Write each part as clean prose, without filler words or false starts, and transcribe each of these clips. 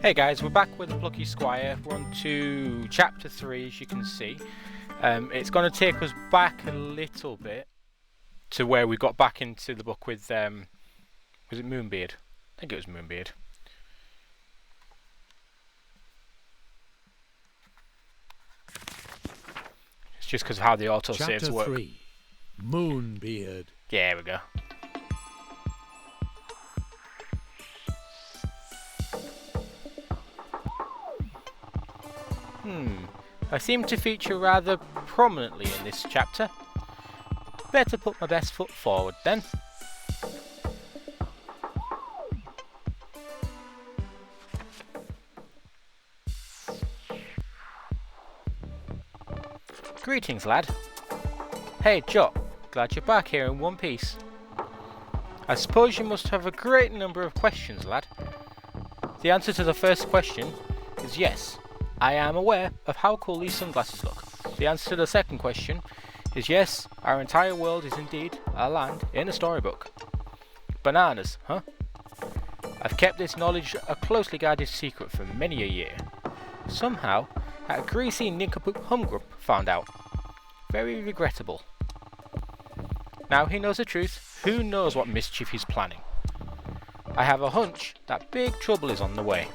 Hey guys, we're back with the Plucky Squire. We're on to chapter 3, as you can see. It's going to take us back a little bit to where we got back into the book with, was it Moonbeard? I think it was Moonbeard. It's just because of how the autosaves work. Chapter 3, Moonbeard. Yeah, here we go. I seem to feature rather prominently in this chapter. Better put my best foot forward then. Greetings, lad. Hey, Jot. Glad you're back here in one piece. I suppose you must have a great number of questions, lad. The answer to the first question is yes. I am aware of how cool these sunglasses look. The answer to the second question is yes, our entire world is indeed a land in a storybook. Bananas, huh? I've kept this knowledge a closely guarded secret for many a year. Somehow, that greasy nincompoop Humgrump found out. Very regrettable. Now he knows the truth, who knows what mischief he's planning. I have a hunch that big trouble is on the way.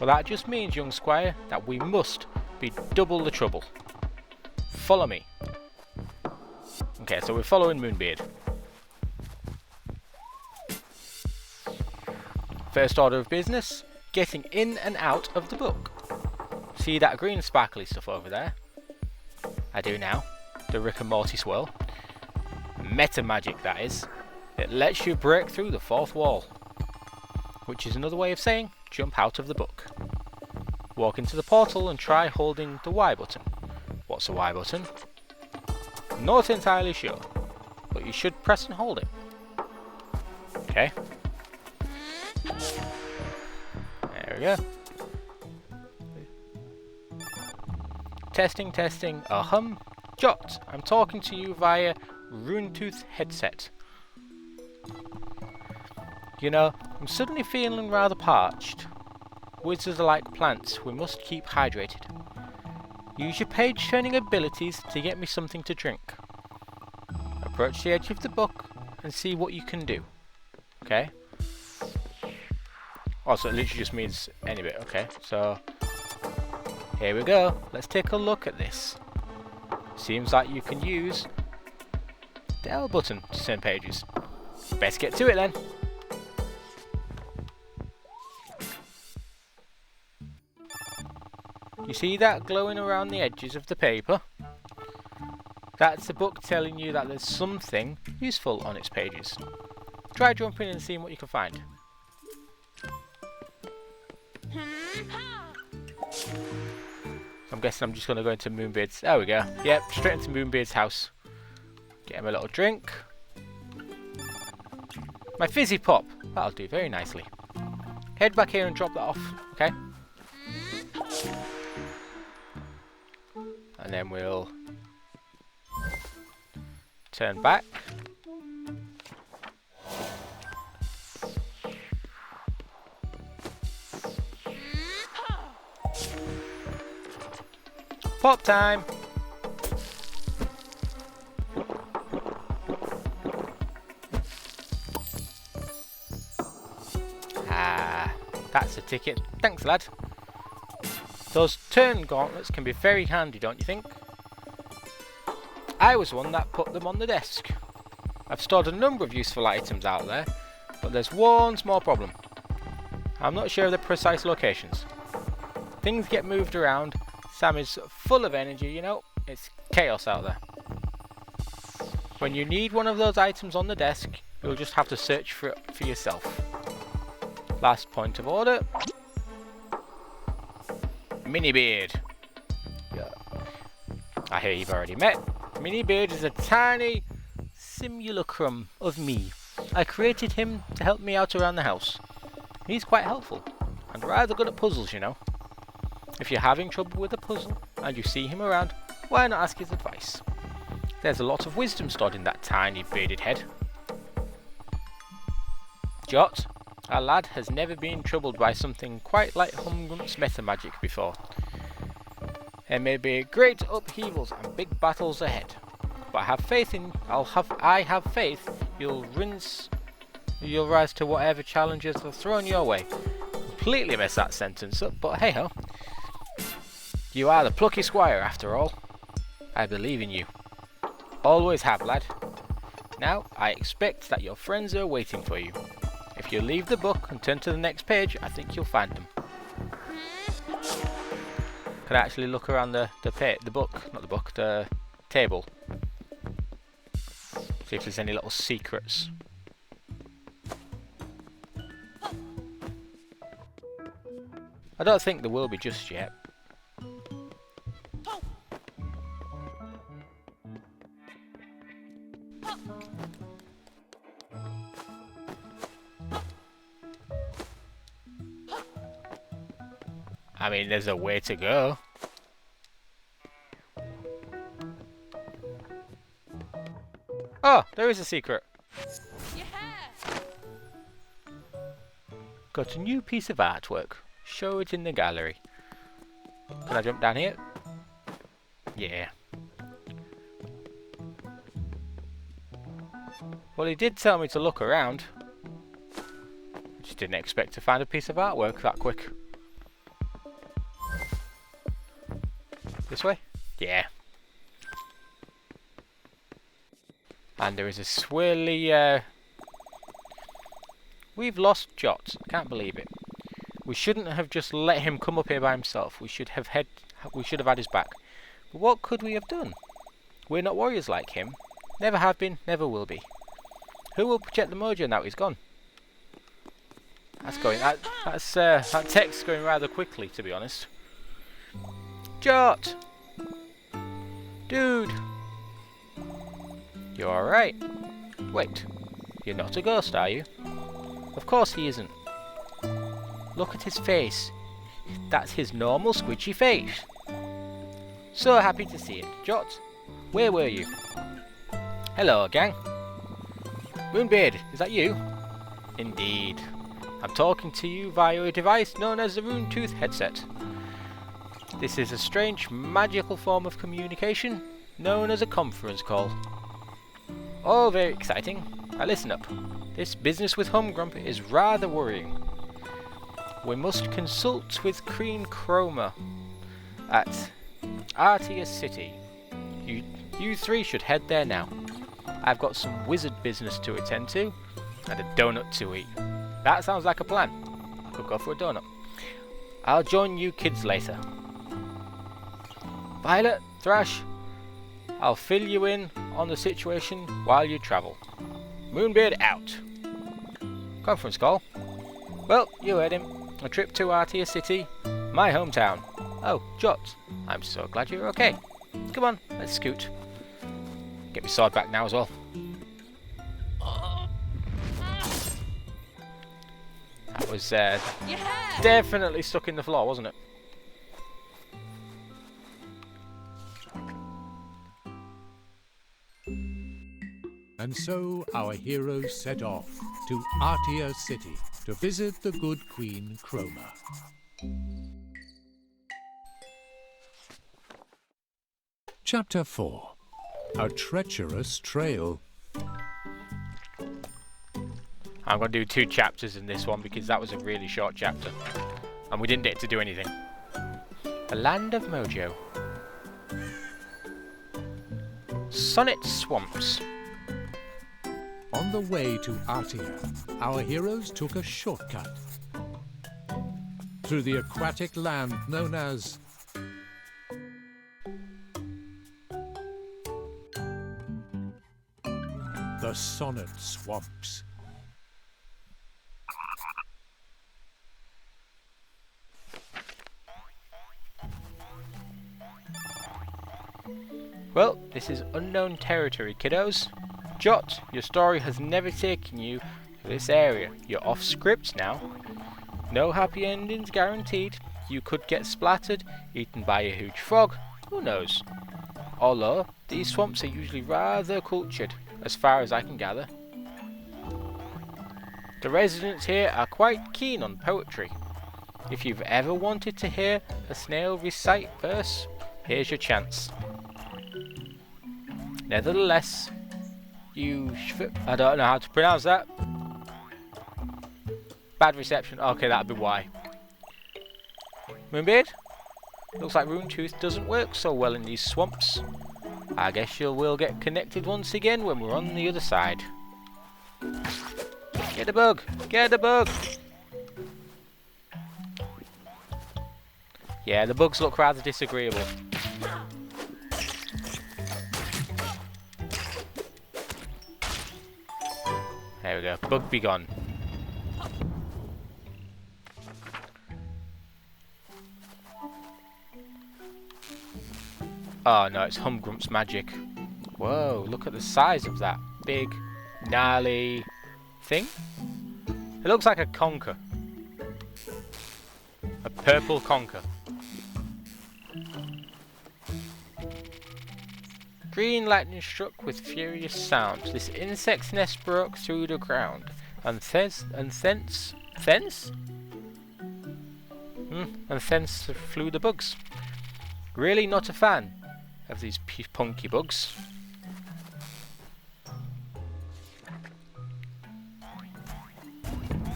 But that just means, young squire, that we must be double the trouble. Follow me. Okay, so we're following Moonbeard. First order of business, getting in and out of the book. See that green sparkly stuff over there? I do now. The Rick and Morty swirl. Meta magic, that is. It lets you break through the fourth wall. Which is another way of saying jump out of the book. Walk into the portal and try holding the Y button. What's the Y button? Not entirely sure, but you should press and hold it. Okay. There we go. Testing, testing. Jot, I'm talking to you via Runetooth headset. You know, I'm suddenly feeling rather parched. Wizards are like plants, we must keep hydrated. Use your page-turning abilities to get me something to drink. Approach the edge of the book and see what you can do. Okay? Also, it literally just means any bit. Okay, so here we go. Let's take a look at this. Seems like you can use the L button to turn pages. Best get to it then. You see that glowing around the edges of the paper? That's the book telling you that there's something useful on its pages. Try jumping and seeing what you can find. I'm guessing I'm just going to go into Moonbeard's... There we go. Yep, straight into Moonbeard's house. Get him a little drink. My fizzy pop. That'll do very nicely. Head back here and drop that off, okay? And then we'll turn back. Pop time! Ah, that's a ticket. Thanks, lad. Those turn gauntlets can be very handy, don't you think? I was one that put them on the desk. I've stored a number of useful items out there, but there's one small problem. I'm not sure of the precise locations. Things get moved around. Sam is full of energy, you know. It's chaos out there. When you need one of those items on the desk, you'll just have to search for it for yourself. Last point of order. Minibeard. Yeah. I hear you've already met. Minibeard is a tiny simulacrum of me. I created him to help me out around the house. He's quite helpful and rather good at puzzles, you know. If you're having trouble with a puzzle and you see him around, why not ask his advice? There's a lot of wisdom stored in that tiny bearded head. Jot, Our lad has never been troubled by something quite like Humgrump's meta-magic before. There may be great upheavals and big battles ahead, but I have faith you'll rise to whatever challenges are thrown your way. Completely messed that sentence up, but hey ho. You are the Plucky Squire after all. I believe in you. Always have, lad. Now, I expect that your friends are waiting for you. If you leave the book and turn to the next page, I think you'll find them. Can I actually look around the table? See if there's any little secrets. I don't think there will be just yet. I mean, there's a way to go. Oh, there is a secret. Yeah. Got a new piece of artwork. Show it in the gallery. Can I jump down here? Yeah. Well, he did tell me to look around. I just didn't expect to find a piece of artwork that quick. This way? Yeah. And there is a swirly... We've lost Jot. I can't believe it. We shouldn't have just let him come up here by himself. We should have had his back. But what could we have done? We're not warriors like him. Never have been, never will be. Who will project the mojo now he's gone? That text's going rather quickly, to be honest. Jot! Dude! You alright? Wait, you're not a ghost, are you? Of course he isn't. Look at his face. That's his normal squidgy face. So happy to see it. Jot, where were you? Hello, gang. Moonbeard, is that you? Indeed. I'm talking to you via a device known as the Rune Tooth headset. This is a strange, magical form of communication known as a conference call. Oh, very exciting. Now listen up. This business with Humgrump is rather worrying. We must consult with Queen Chroma at Artia City. You three should head there now. I've got some wizard business to attend to and a donut to eat. That sounds like a plan. Could go for a donut. I'll join you kids later. Violet, Thrash, I'll fill you in on the situation while you travel. Moonbeard out. Conference call. Well, you heard him. A trip to Artia City, my hometown. Oh, Jot, I'm so glad you're okay. Come on, let's scoot. Get my sword back now as well. That was definitely stuck in the floor, wasn't it? And so our heroes set off to Artia City to visit the good Queen Chroma. Chapter 4. A Treacherous Trail. I'm going to do 2 chapters in this one because that was a really short chapter. And we didn't get to do anything. The Land of Mojo. Sonnet Swamps. On the way to Artia, our heroes took a shortcut through the aquatic land known as the Sonnet Swamps. Well, this is unknown territory, kiddos. Jot, your story has never taken you to this area. You're off script now. No happy endings guaranteed. You could get splattered, eaten by a huge frog. Who knows? Although, these swamps are usually rather cultured, as far as I can gather. The residents here are quite keen on poetry. If you've ever wanted to hear a snail recite verse, here's your chance. Nevertheless, I don't know how to pronounce that. Bad reception. Okay, that'd be why. Moonbeard? Looks like Rune Tooth doesn't work so well in these swamps. I guess we'll get connected once again when we're on the other side. Get the bug! Get the bug! Yeah, the bugs look rather disagreeable. There we go. Bug be gone. Oh no, it's Humgrump's magic. Whoa, look at the size of that big, gnarly thing. It looks like a conker. A purple conker. Green lightning struck with furious sound. This insect's nest broke through the ground, and thence flew the bugs. Really not a fan of these punky bugs.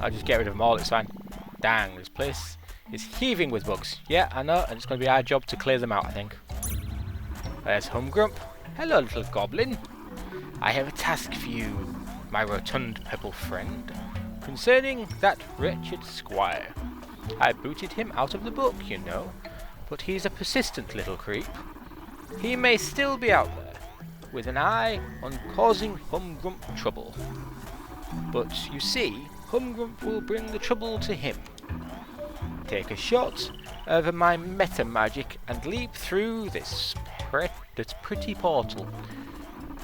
I'll just get rid of them all, it's fine. Dang, this place is heaving with bugs. Yeah, I know, and it's going to be our job to clear them out, I think. There's Humgrump. Hello, little goblin. I have a task for you, my rotund purple friend, concerning that wretched squire. I booted him out of the book, you know, but he's a persistent little creep. He may still be out there, with an eye on causing Humgrump trouble. But you see, Humgrump will bring the trouble to him. Take a shot of my meta magic and leap through this pretty portal.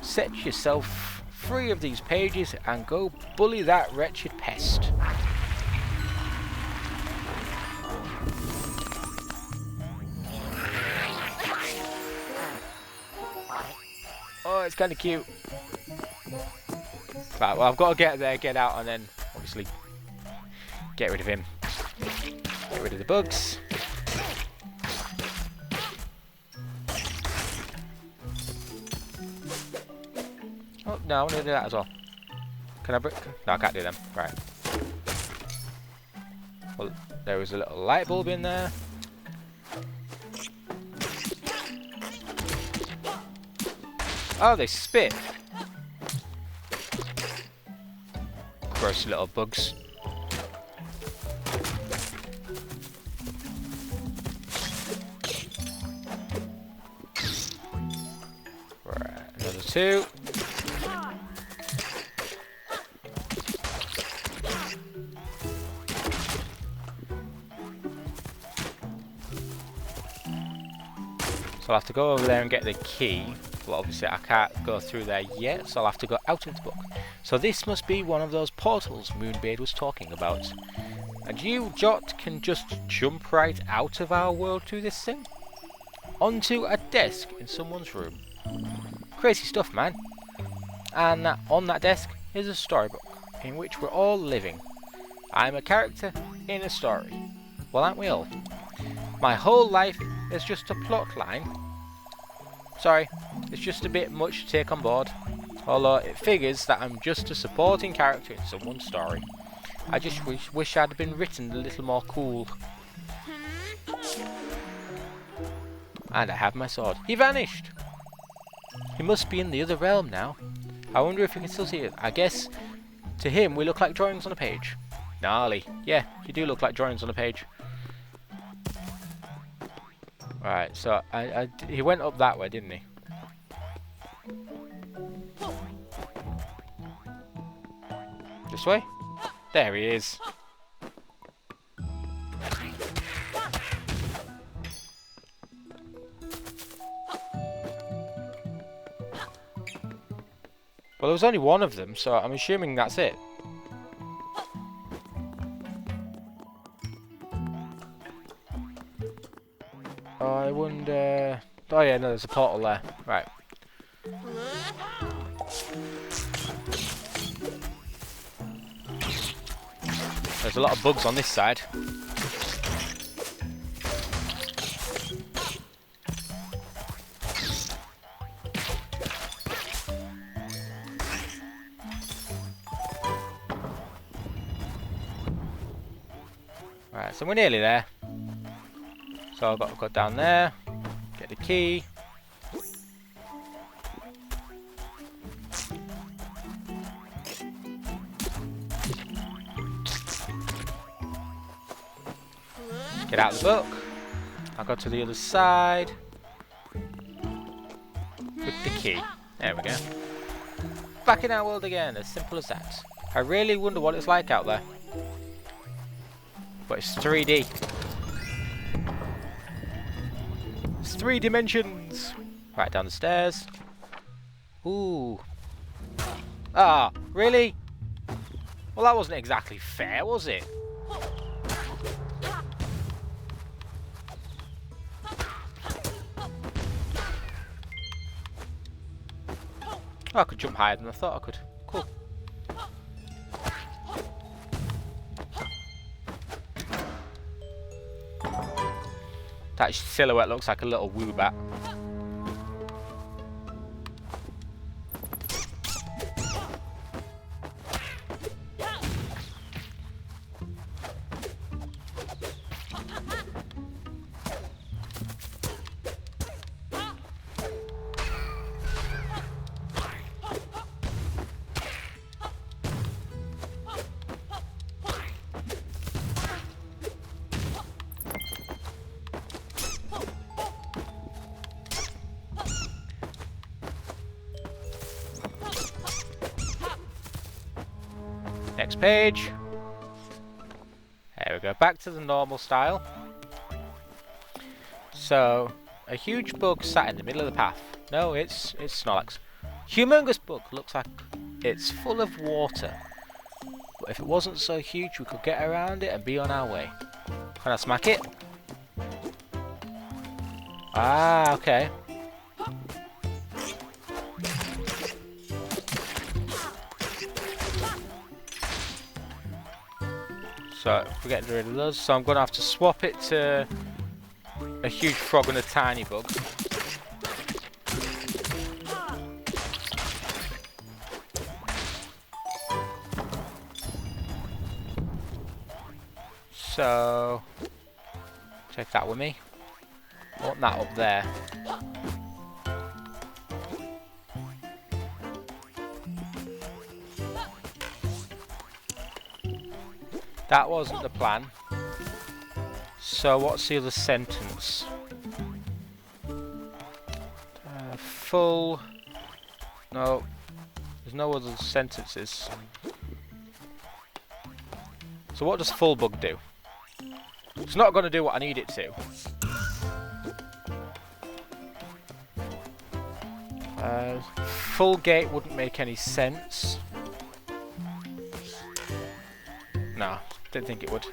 Set yourself free of these pages and go bully that wretched pest. Oh, it's kind of cute. Right, well, I've got to get there, get out, and then obviously get rid of him. Get rid of the bugs. Oh, no, I want to do that as well. Can I no, I can't do them. Right. Well, there was a little light bulb in there. Oh, they spit. Gross little bugs. Right, another two. So I'll have to go over there and get the key. Well, obviously I can't go through there yet, so I'll have to go out of the book. So this must be one of those portals Moonbeard was talking about. And you, Jot, can just jump right out of our world to this thing? Onto a desk in someone's room. Crazy stuff, man. And on that desk is a storybook, in which we're all living. I'm a character in a story. Well, aren't we all? My whole life is just a plot line. Sorry, it's just a bit much to take on board. Although it figures that I'm just a supporting character in someone's story. I just wish I'd been written a little more cool. And I have my sword. He vanished! He must be in the other realm now. I wonder if he can still see it. I guess to him we look like drawings on a page. Gnarly. Yeah, you do look like drawings on a page. Right, so he went up that way, didn't he? This way? There he is. Well, there was only one of them, so I'm assuming that's it. I wonder... Oh yeah, no, there's a portal there. Right. There's a lot of bugs on this side. Right, so we're nearly there. So I've got to go down there, get the key. Get out of the book. I'll go to the other side with the key. There we go. Back in our world again, as simple as that. I really wonder what it's like out there. But it's 3D. It's 3 dimensions. Right, down the stairs. Ooh. Ah, really? Well, that wasn't exactly fair, was it? Oh, I could jump higher than I thought I could. Cool. That silhouette looks like a little woobat. Next page. There we go, back to the normal style. So, a huge bug sat in the middle of the path. No, it's Snorlax. Humongous bug, looks like it's full of water. But if it wasn't so huge, we could get around it and be on our way. Can I smack it? Ah, okay. So we're getting rid of those. So I'm going to have to swap it to a huge frog and a tiny bug. So take that with me. I want that up there. That wasn't the plan. So what's the other sentence? Full... No. There's no other sentences. So what does full bug do? It's not going to do what I need it to. Full gate wouldn't make any sense. No. Didn't think it would.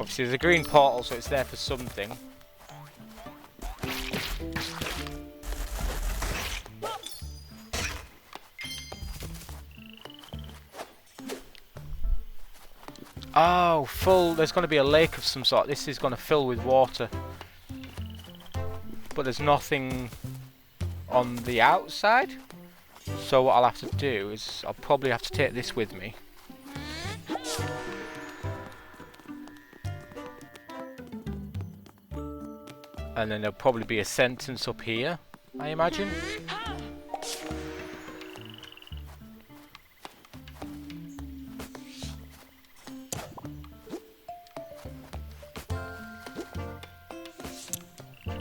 Obviously there's a green portal, so it's there for something. Oh, full. There's going to be a lake of some sort. This is going to fill with water. But there's nothing on the outside. So what I'll have to do is I'll probably have to take this with me. And then there'll probably be a sentence up here, I imagine.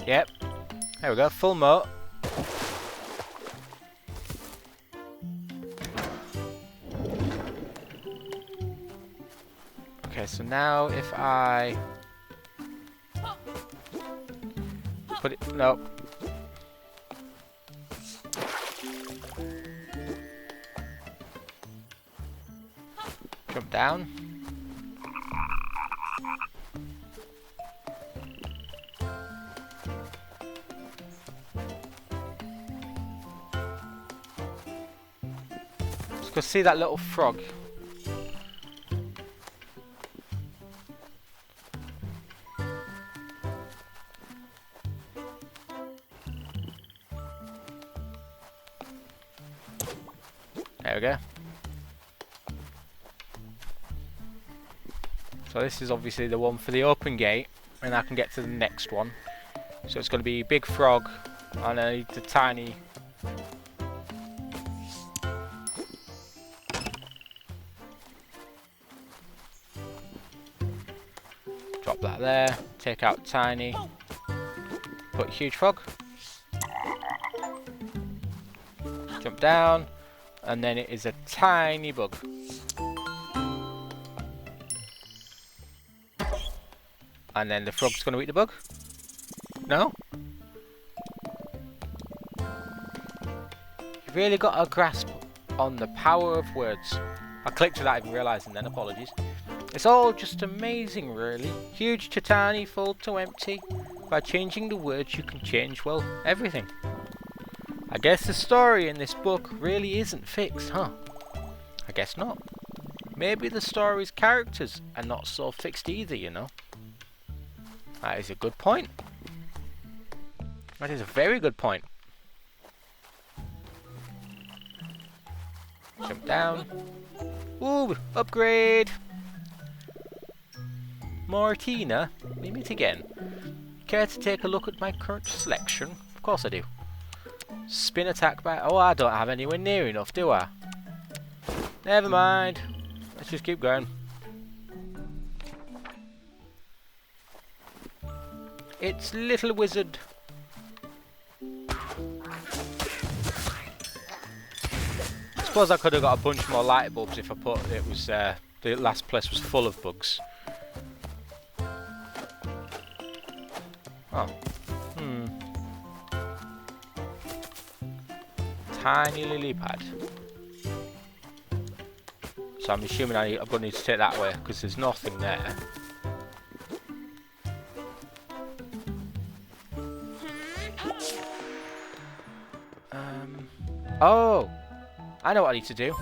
Yep. There we go, full moat. Okay, so now if I put it, no. Jump down. go see that little frog. There we go. So this is obviously the one for the open gate, and I can get to the next one. So it's going to be big frog, and I need the tiny. Drop that there. Take out tiny. Put huge frog. Jump down, and then it is a tiny bug. And then the frog's going to eat the bug? No? You've really got a grasp on the power of words. I clicked without even realising then, apologies. It's all just amazing, really. Huge to tiny, full to empty. By changing the words you can change, well, everything. I guess the story in this book really isn't fixed, huh? I guess not. Maybe the story's characters are not so fixed either, you know. That is a good point. That is a very good point. Jump down. Ooh, upgrade! Martina, we meet again. Care to take a look at my current selection? Of course I do. Spin attack by... Oh, I don't have anywhere near enough, do I? Never mind. Let's just keep going. It's Little Wizard. I suppose I could have got a bunch more light bulbs if I put it was the last place was full of bugs. Oh. Tiny lily pad. So I'm assuming I'm going to need to take that way because there's nothing there. Oh! I know what I need to do.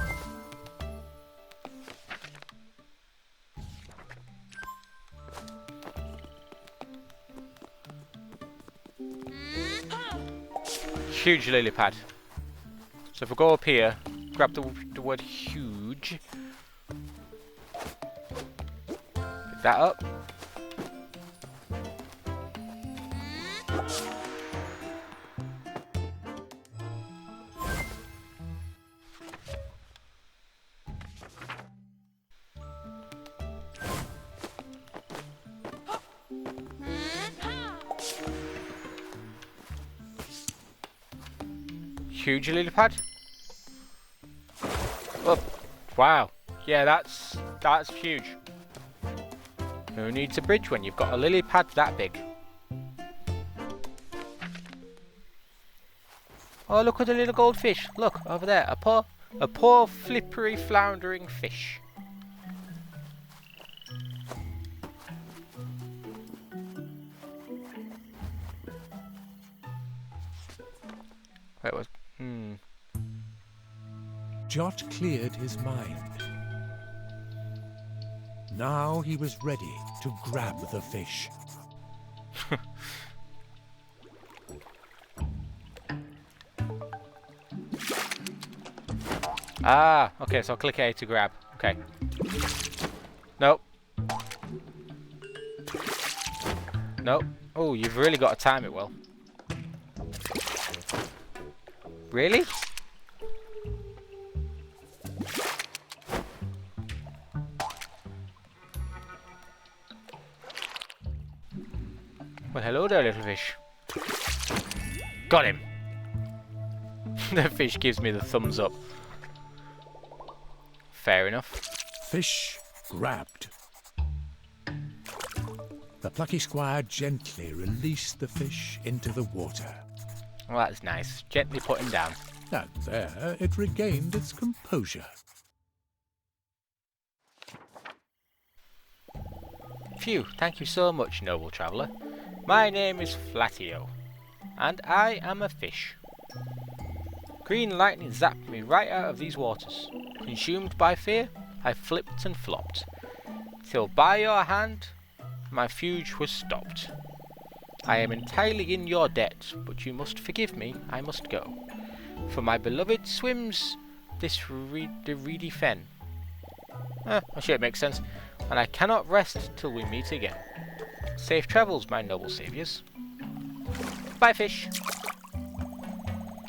Huge lily pad. So if we go up here, grab the word huge. Pick that up. Huge lily pad. Oh, wow. Yeah, that's huge. Who needs a bridge when you've got a lily pad that big? Oh, look at the little goldfish. Look over there. A poor flippery floundering fish. Wait, what? Jot cleared his mind. Now he was ready to grab the fish. Ah, okay, so I'll click A to grab. Okay. Nope. Nope. Oh, you've really got to time it well. Really? Well, hello there, little fish. Got him. The fish gives me the thumbs up. Fair enough. Fish grabbed. The Plucky Squire gently released the fish into the water. Well, that's nice. Gently put him down. And there it regained its composure. Phew, thank you so much, noble traveller. My name is Flatio, and I am a fish. Green lightning zapped me right out of these waters. Consumed by fear, I flipped and flopped, till by your hand my fugue was stopped. I am entirely in your debt, but you must forgive me, I must go. For my beloved swims the reedy fen. I'm sure it makes sense. And I cannot rest till we meet again. Safe travels, my noble saviours. Bye, fish.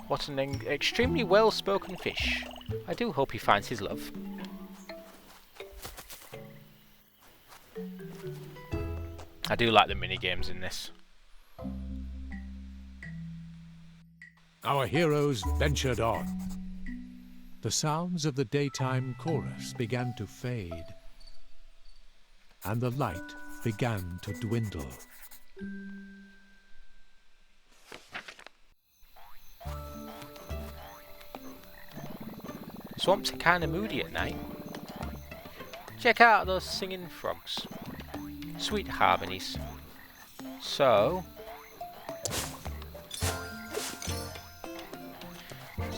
What an extremely well-spoken fish. I do hope he finds his love. I do like the mini-games in this. Our heroes ventured on. The sounds of the daytime chorus began to fade, and the light began to dwindle. Swamps are kinda moody at night. Check out those singing frogs. Sweet harmonies. So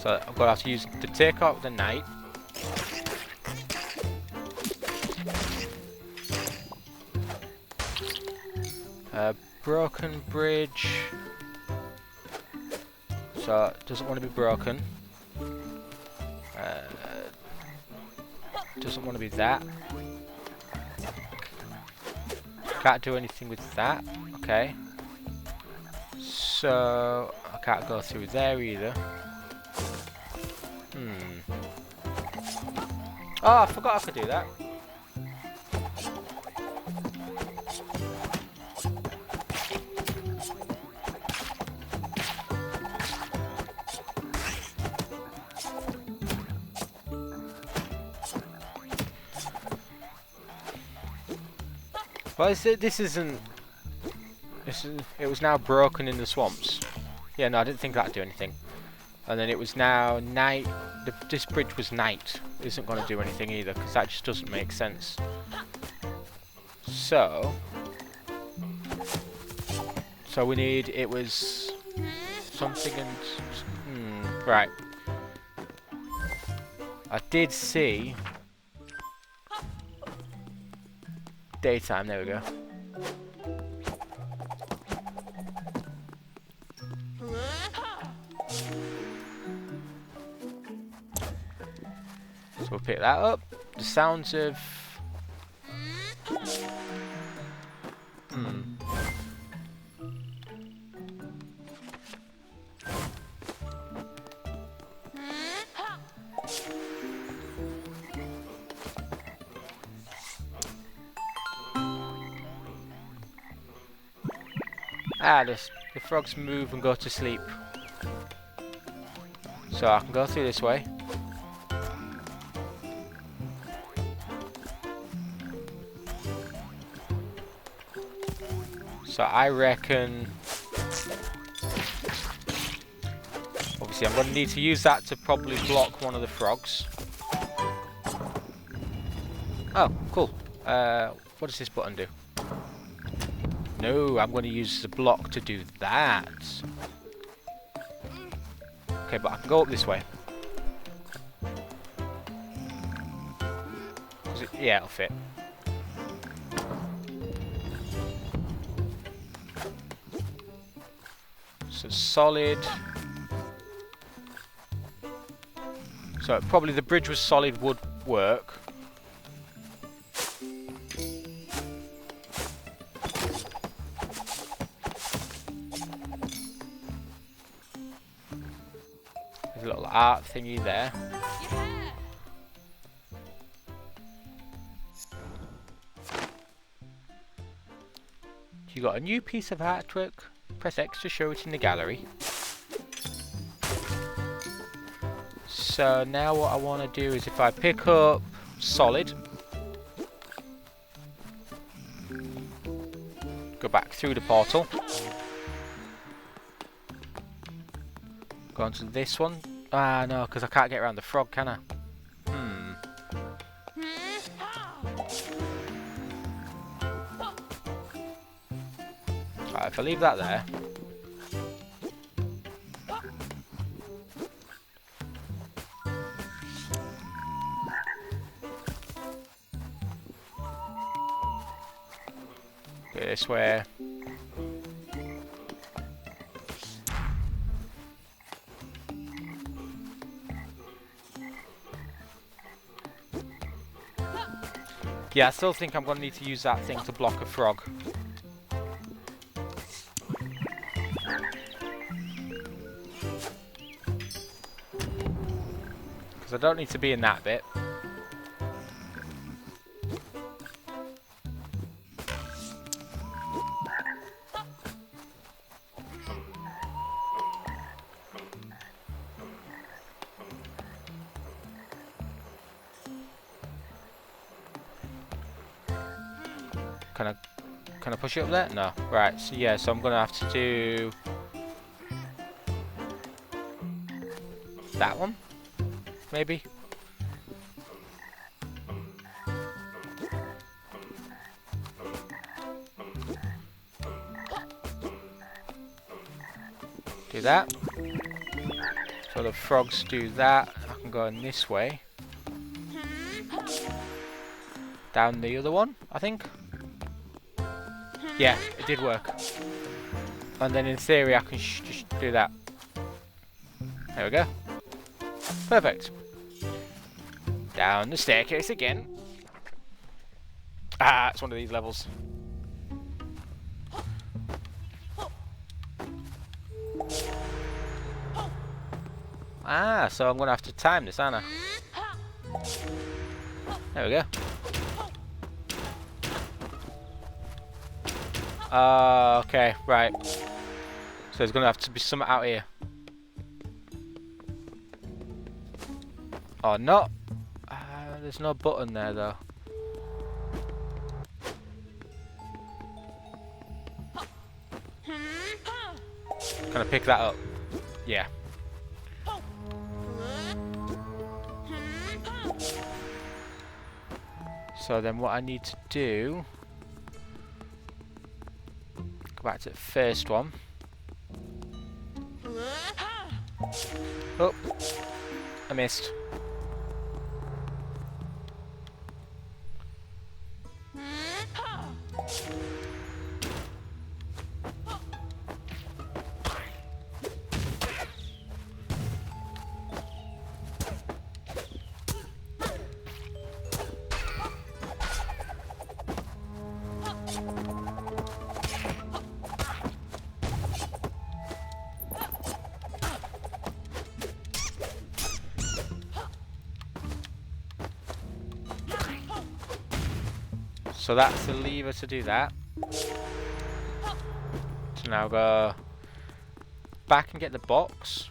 I'm gonna have to use to take out the night. Broken bridge. So it doesn't want to be broken. Doesn't want to be that. Can't do anything with that. Okay. So I can't go through there either. Oh, I forgot I could do that. Well, this isn't... It was now broken in the swamps. Yeah, no, I didn't think that'd do anything. And then it was now night. This bridge was night. It isn't going to do anything either, because that just doesn't make sense. So we need... It was... something and... right. I did see... Daytime, there we go. So we'll pick that up. The sounds of... the frogs move and go to sleep. So I can go through this way. So I reckon... Obviously I'm going to need to use that to probably block one of the frogs. Oh, cool. What does this button do? No, I'm going to use the block to do that. Okay, but I can go up this way. Yeah, it'll fit. So solid. So probably the bridge was solid would work. There's a little art thingy there. You got a new piece of artwork. Press X to show it in the gallery. So now what I want to do is if I pick up solid, go back through the portal, go on to this one. Ah no, because I can't get around the frog, can I? Right, if I leave that there, Go this way. Yeah, I still think I'm going to need to use that thing to block a frog. Because I don't need to be in that bit. Can I push it up there? No. Right, so yeah, so I'm gonna have to do that one, maybe. Do that. So the frogs do that. I can go in this way. Down the other one, I think. Yeah, it did work. And then in theory I can just do that. There we go. Perfect. Down the staircase again. Ah, it's one of these levels. Ah, so I'm going to have to time this, aren't I? There we go. Okay, right. So there's going to have to be something out here. Or not. There's no button there, though. Can I pick that up? Yeah. So then what I need to do... Go back to the first one. Oh, I missed. So that's the lever to do that. So now go back and get the box.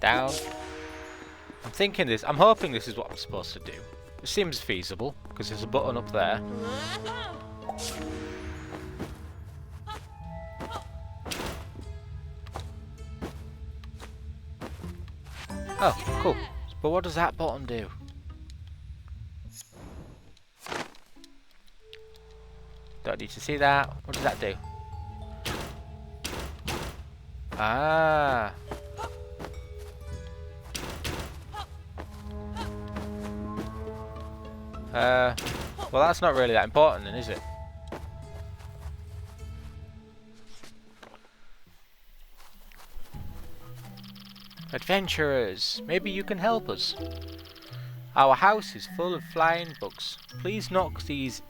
Down. I'm thinking this, I'm hoping this is what I'm supposed to do. It seems feasible, because there's a button up there. Oh, cool. But what does that button do? Don't need to see that. What does that do? Ah. Well, that's not really that important then, is it? Adventurers, maybe you can help us. Our house is full of flying bugs. Please knock these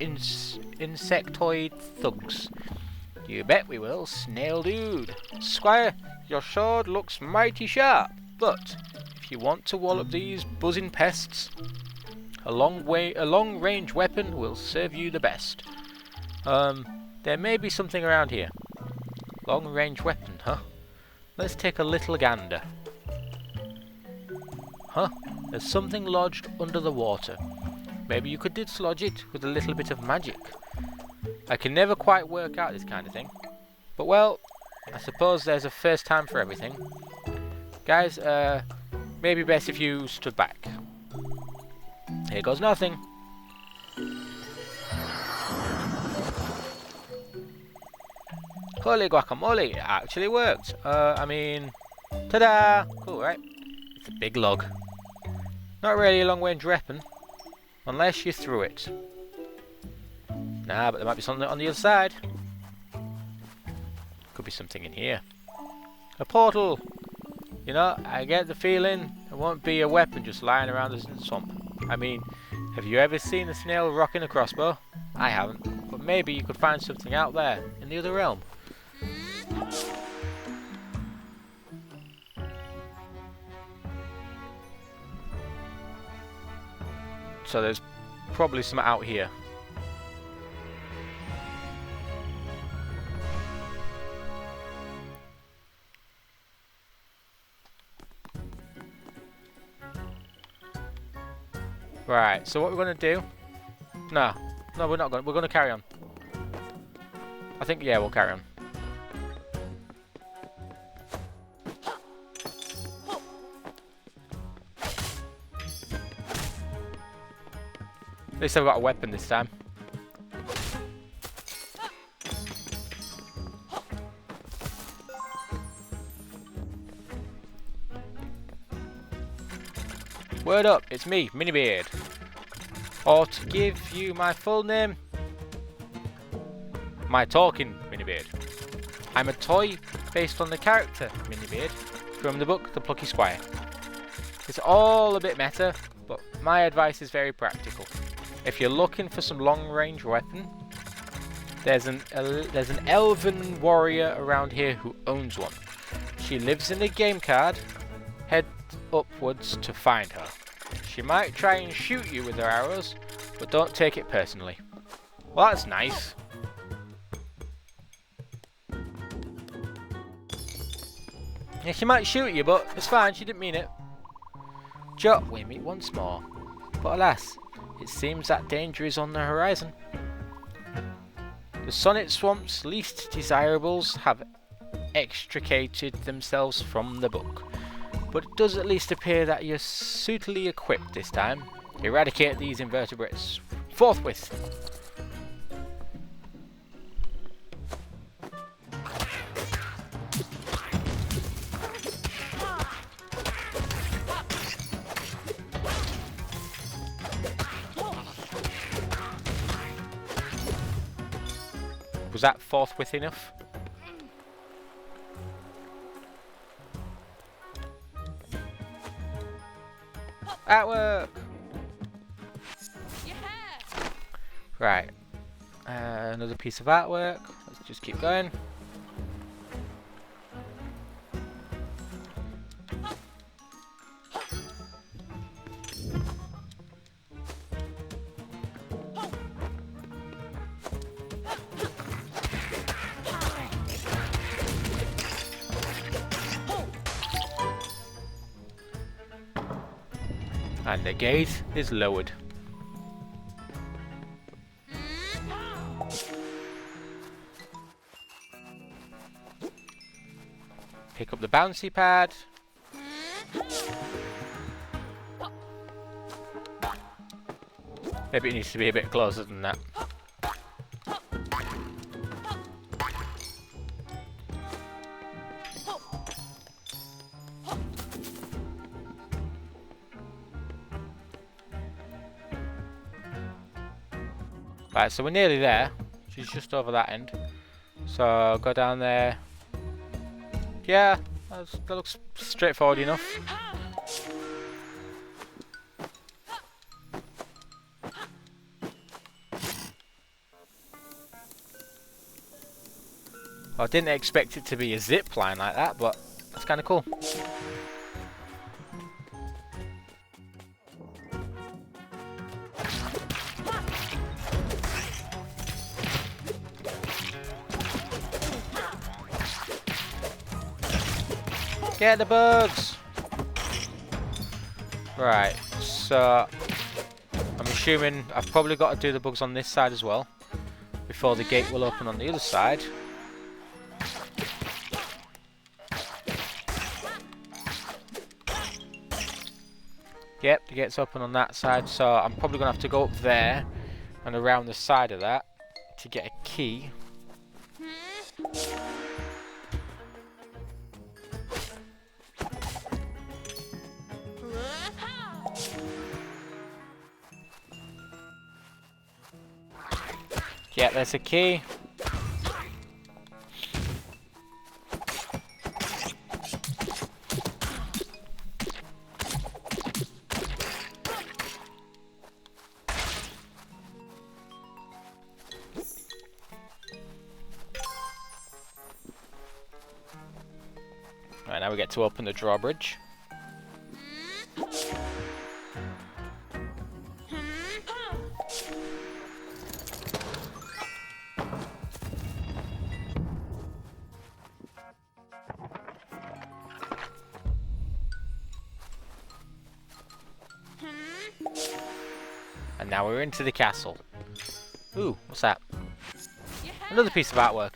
insectoid thugs. You bet we will, Snail Dude. Squire, your sword looks mighty sharp, but if you want to wallop these buzzing pests, a long-range weapon will serve you the best. There may be something around here. Long-range weapon, huh? Let's take a little gander. Huh? There's something lodged under the water. Maybe you could dislodge it with a little bit of magic. I can never quite work out this kind of thing. But well, I suppose there's a first time for everything. Guys, maybe best if you stood back. Here goes nothing. Holy guacamole, it actually worked. I mean, Ta-da! Cool, right? It's a big log. Not really a long-range weapon, unless you threw it. Nah, but there might be something on the other side. Could be something in here. A portal! You know, I get the feeling there won't be a weapon just lying around us in the swamp. I mean, have you ever seen a snail rocking a crossbow? I haven't, but maybe you could find something out there, in the other realm. So there's probably some out here. Right, so what we're going to do... No, we're not going to. We're going to carry on. I think, yeah, we'll carry on. At least I've got a weapon this time. Word up, it's me, Minibeard. Or to give you my full name, my talking Minibeard. I'm a toy based on the character Minibeard from the book The Plucky Squire. It's all a bit meta, but my advice is very practical. If you're looking for some long-range weapon, there's an elven warrior around here who owns one. She lives in a game card. Head upwards to find her. She might try and shoot you with her arrows, but don't take it personally. Well, that's nice. Yeah, she might shoot you, but it's fine, she didn't mean it. Jot, we meet once more. But alas, it seems that danger is on the horizon. The Sonnet Swamp's least desirables have extricated themselves from the book. But it does at least appear that you're suitably equipped this time. Eradicate these invertebrates forthwith. Was that forthwith enough? At work! Yeah. Right. Another piece of artwork. Let's just keep going. And the gate is lowered. Pick up the bouncy pad. Maybe it needs to be a bit closer than that. Right, so we're nearly there. She's just over that end. So I'll go down there. Yeah, that looks straightforward enough. I didn't expect it to be a zip line like that, but that's kind of cool. Get the bugs! Right, so I'm assuming I've probably got to do the bugs on this side as well before the gate will open on the other side. Yep, the gate's open on that side, so I'm probably going to have to go up there and around the side of that to get a key. Yeah, there's a key. Right, now we get to open the drawbridge. And now we're into the castle. Ooh, what's that? Another piece of artwork.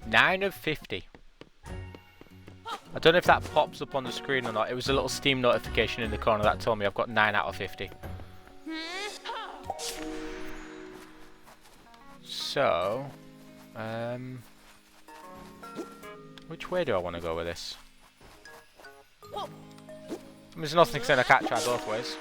9 of 50. I don't know if that pops up on the screen or not. It was a little Steam notification in the corner that told me I've got 9 out of 50. So, which way do I want to go with this? There's nothing saying I can't try both ways.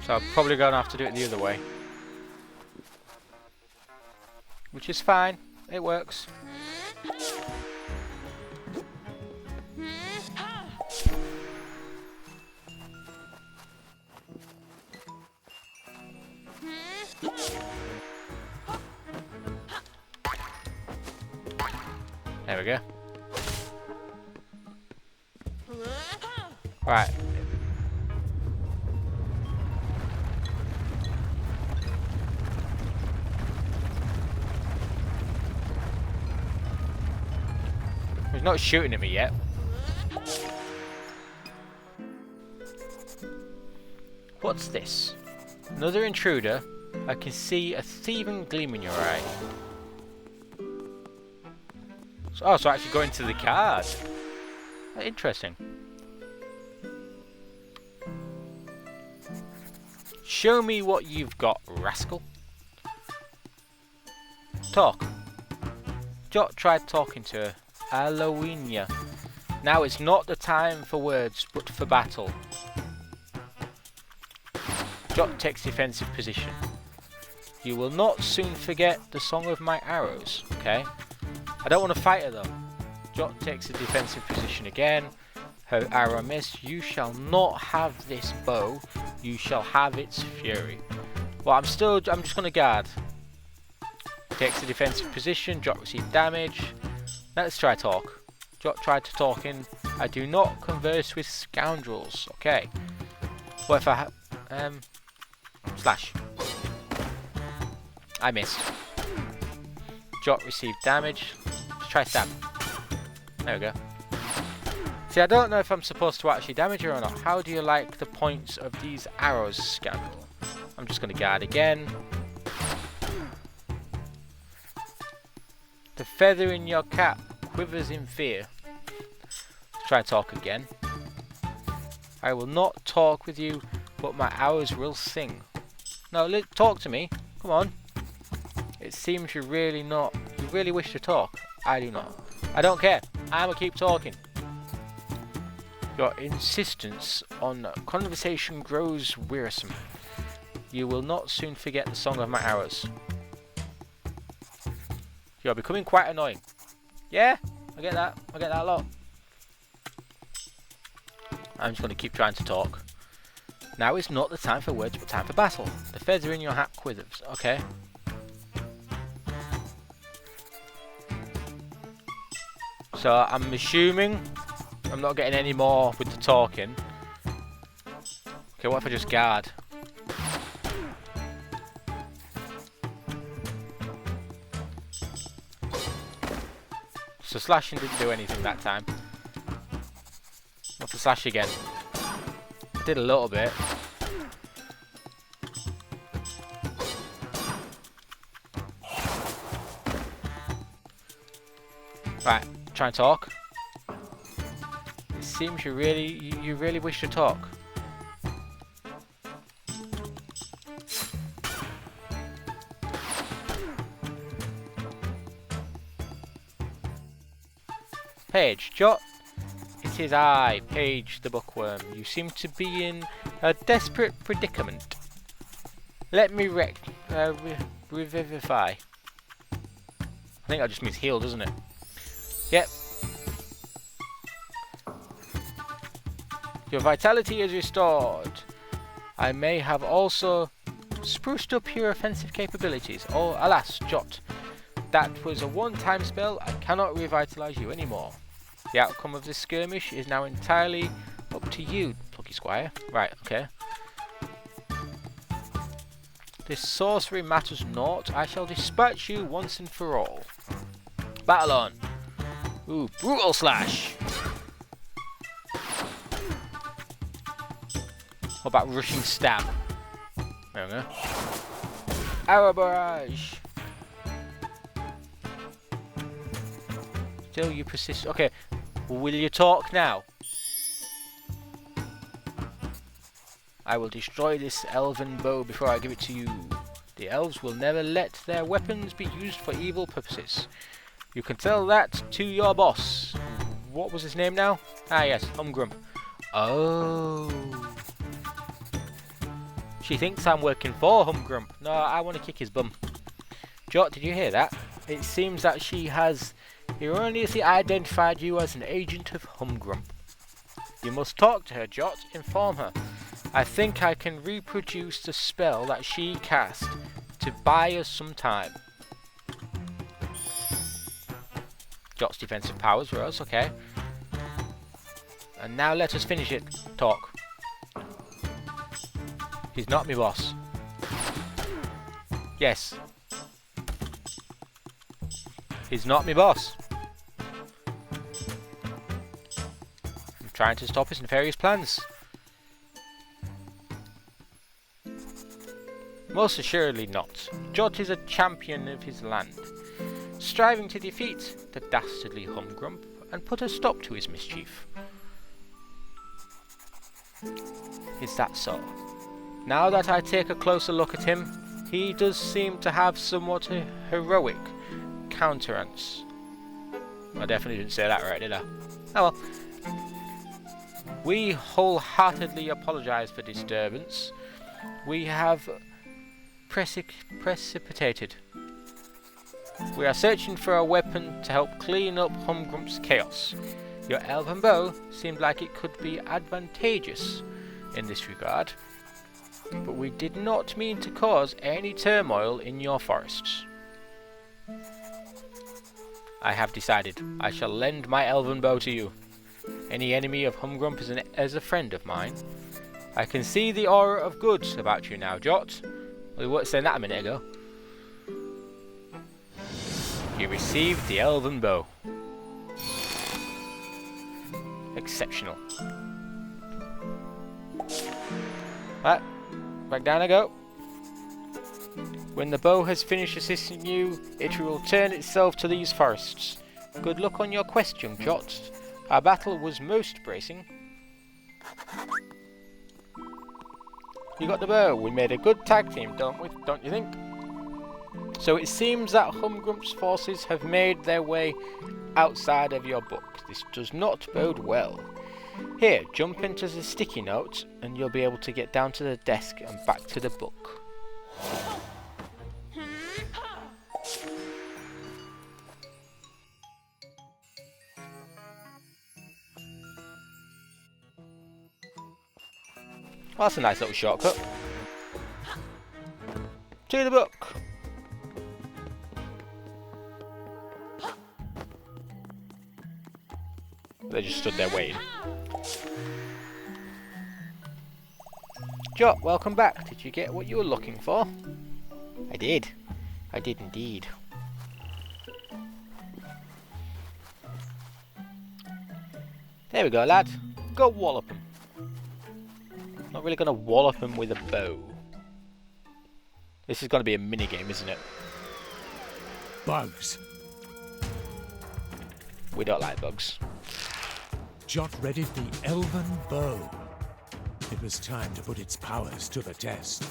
So I'm probably going to have to do it the other way. Which is fine. It works. There we go. Right. He's not shooting at me yet. What's this? Another intruder? I can see a thieving gleam in your eye. Oh, so I actually go into the card. Interesting. Show me what you've got, rascal. Talk. Jot tried talking to her. Aloenia. Now it's not the time for words, but for battle. Jot takes defensive position. You will not soon forget the song of my arrows, okay? I don't want to fight her though. Jot takes a defensive position again. Her arrow missed. You shall not have this bow. You shall have its fury. Well, I'm just going to guard. Takes a defensive position. Jot received damage. Let's try talk. Jot tried to talk in. I do not converse with scoundrels. Okay. What if I slash. I missed. Jot received damage. Let's try stab. There we go. See, I don't know if I'm supposed to actually damage her or not. How do you like the points of these arrows, scoundrel? I'm just going to guard again. The feather in your cap quivers in fear. Let's try talk again. I will not talk with you, but my arrows will sing. No, talk to me. Come on. It seems you really wish to talk. I do not. I don't care. I will keep talking. Your insistence on conversation grows wearisome. You will not soon forget the song of my arrows. You're becoming quite annoying. Yeah, I get that. I get that a lot. I'm just going to keep trying to talk. Now is not the time for words, but time for battle. The feather in your hat quivers. Okay. So I'm assuming I'm not getting any more with the talking. Okay, what if I just guard? So slashing didn't do anything that time. What for slash again? Did a little bit. Right, try and talk. It seems you really wish to talk. page. Jot, it is I, Page the Bookworm. You seem to be in a desperate predicament. Let me revivify. I think that just means heal, doesn't it? Yep. Your vitality is restored. I may have also spruced up your offensive capabilities. Oh, alas, Jot. That was a one-time spell. I cannot revitalize you anymore. The outcome of this skirmish is now entirely up to you, Plucky Squire. Right, okay. This sorcery matters naught. I shall dispatch you once and for all. Battle on. Ooh, brutal slash. What about rushing stab? There we go. Arrow barrage. Still you persist. Okay, will you talk now? I will destroy this elven bow before I give it to you. The elves will never let their weapons be used for evil purposes. You can tell that to your boss. What was his name now? Ah yes, Humgrump. Oh. She thinks I'm working for Humgrump. No, I want to kick his bum. Jot, did you hear that? It seems that she has erroneously identified you as an agent of Humgrump. You must talk to her, Jot. Inform her. I think I can reproduce the spell that she cast to buy us some time. Jot's defensive powers for us, okay. And now let us finish it. Talk. He's not me boss. Yes. He's not me boss. I'm trying to stop his nefarious plans. Most assuredly not. Jot is a champion of his land, striving to defeat the dastardly Humgrump and put a stop to his mischief. Is that so? Now that I take a closer look at him, he does seem to have somewhat a heroic countenance. I definitely didn't say that right, did I? Oh well. We wholeheartedly apologise for disturbance. We have precipitated. We are searching for a weapon to help clean up Humgrump's chaos. Your elven bow seemed like it could be advantageous in this regard, but we did not mean to cause any turmoil in your forests. I have decided. I shall lend my elven bow to you. Any enemy of Humgrump is a friend of mine. I can see the aura of good about you now, Jot. We weren't saying that a minute ago. You received the elven bow. Exceptional. Right, back down I go. When the bow has finished assisting you, it will return itself to these forests. Good luck on your quest, young Jot. Our battle was most bracing. You got the bow. We made a good tag team, don't you think? So it seems that Humgrump's forces have made their way outside of your book. This does not bode well. Here, jump into the sticky note and you'll be able to get down to the desk and back to the book. Well, that's a nice little shortcut. To the book. They just stood there waiting. Jot, welcome back. Did you get what you were looking for? I did. I did indeed. There we go, lad. Go wallop him. Not really going to wallop him with a bow. This is going to be a minigame, isn't it? Bugs. We don't like bugs. Jot readied the elven bow. It was time to put its powers to the test.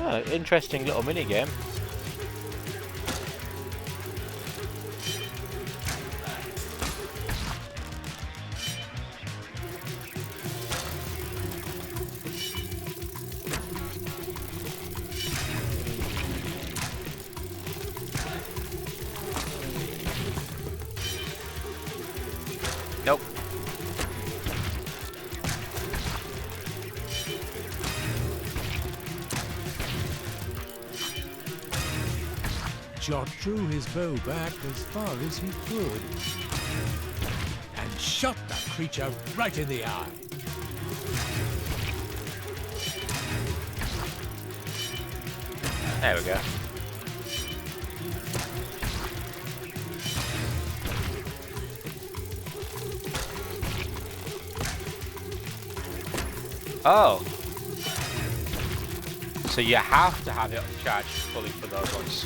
Oh, interesting little mini game. Nope. Jot drew his bow back as far as he could and shot the creature right in the eye. There we go. Oh. So you have to have it charged fully for those ones.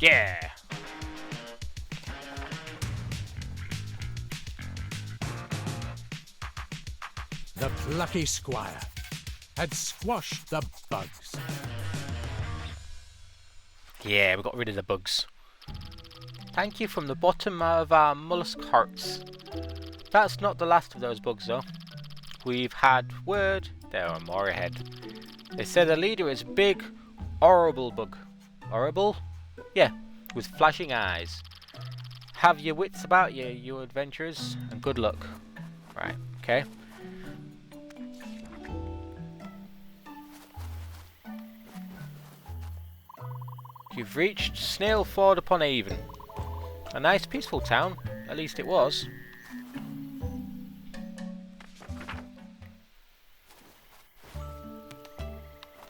Yeah! The Plucky Squire had squashed the bugs. Yeah, we got rid of the bugs. Thank you from the bottom of our mollusk hearts. That's not the last of those bugs though. We've had word there are more ahead. They say the leader is a big, horrible bug. Horrible? Yeah, with flashing eyes. Have your wits about you, you adventurers, and good luck. Right, okay. You've reached Snail Ford upon Avon. A nice peaceful town, at least it was.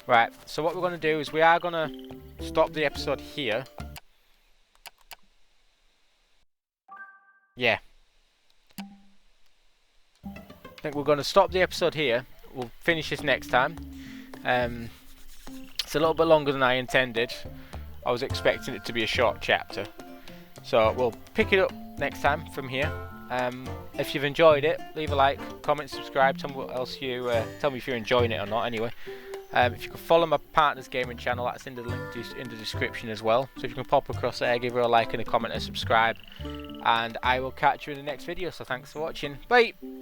Right, so what we're going to do is we are going to stop the episode here. Yeah. I think we're going to stop the episode here. We'll finish this next time. It's a little bit longer than I intended. I was expecting it to be a short chapter. So we'll pick it up next time from here. If you've enjoyed it, leave a like, comment, subscribe, tell me what else you tell me if you're enjoying it or not anyway. If you can follow my partner's gaming channel, that's in the link in the description as well. So if you can pop across there, give her a like and a comment and subscribe. And I will catch you in the next video, so thanks for watching. Bye!